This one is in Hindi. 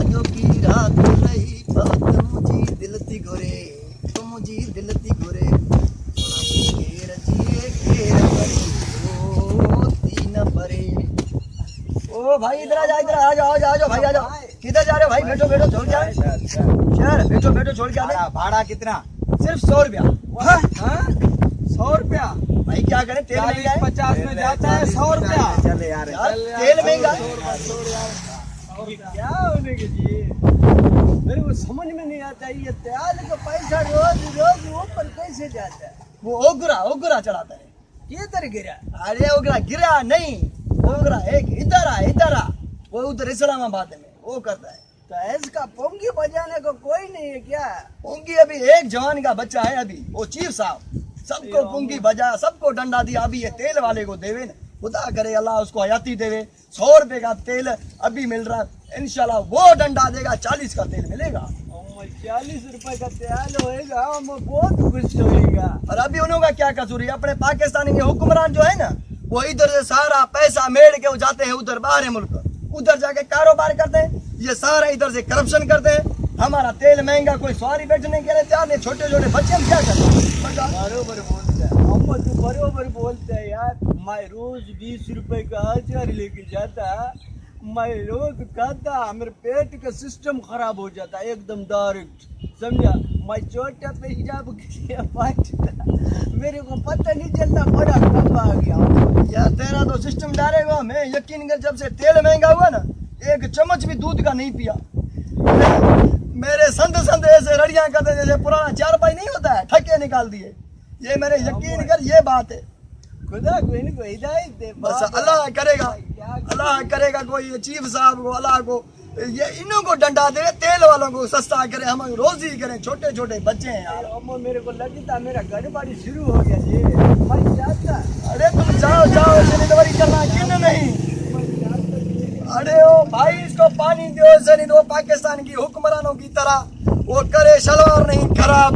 जो की रात रही बात मुझी दिल थी घुरे तो मुझी दिल थी घुरे घेर जिए घेर भरे ओ तीन भरे। ओ भाई इधर आ जाओ आ जाओ भाई आ जाओ। किधर जा रहे हो भाई? बैठो बैठो छोड़ के आए शहर, बैठो बैठो छोड़ के आए। भाड़ा कितना? सिर्फ 100 रुपया। 100 रुपया? भाई क्या करें, तेल महंगा है। 50 में जाता है 100 रुपया। चले यार तेल महंगा है। क्या होने के जी, मेरे को समझ में नहीं आता ये तेल का पैसा रोज रोज ऊपर कैसे जाता है? वो ओगरा चढ़ाता है। किधर गिरा? अरे ओगरा गिरा नहीं, ओगरा एक इधर आ वो उधर इस्लामाबाद में वो करता है। तो इसका पोंगी बजाने को कोई नहीं है क्या? पुंगी अभी एक जवान का बच्चा है, अभी वो चीफ साहब सबको पुंगी बजाया, सबको डंडा दिया। अभी ये तेल वाले को देवे ना, खुदा करे अल्लाह उसको हयाती देवे। 100 रुपए का तेल अभी मिल रहा है, इंशाल्लाह वो डंडा देगा 40 का तेल मिलेगा। 40 रुपए का तेल होएगा, मैं बहुत खुश होएगा। और अभी उन्होंने का क्या कसूर है? अपने पाकिस्तानी के हुक्मरान जो है ना, वो इधर से सारा पैसा मेड़ के वो जाते हैं उधर बाहर मुल्क, उधर जाके कारोबार करते हैं। ये सारा इधर से करप्शन करते हैं। हमारा तेल महंगा, कोई सवारी बैठने के लिए तैयार नहीं। छोटे छोटे बच्चे हम क्या करते हैं? बरोबर बोलता है मोहम्मद, तू बरोबर बोलता है यार। मैं रोज 20 रुपए का अचार लेके जाता, मैं रोज खाता, मेरे पेट का सिस्टम खराब हो जाता एकदम डायरेक्ट, समझा? मैं छोटा पेशाब मेरे को पता नहीं चलता, बड़ा कब आ गया यार। तेरा तो सिस्टम डायरेक्ट हुआ। मैं यकीन कर, जब से तेल महंगा हुआ ना, एक चम्मच भी दूध का नहीं पिया। मेरे संत ऐसे रड़ियां करते जैसे पुराना चारपाई नहीं होता है, ठके निकाल दिए। ये मेरे यकीन कर, ये बात है। खुदा को इनको हिदायत दे। बस अल्लाह करेगा कोई चीफ साहब को, अल्लाह को ये इन्हों को डंडा दे, तेल वालों को सस्ता करे, हम रोजी करें। छोटे छोटे बच्चे हैं यार। अम्मा मेरे को लगता मेरा घर बाड़ी शुरू हो गया जी। मैं चाहता, अरे तुम जाओ डिलीवरी करना क्यों नहीं? अरे ओ भाई इसको पानी दो, जनी दो। पाकिस्तान की हुक्मरानों की तरह वो करे शलवार नहीं खराब।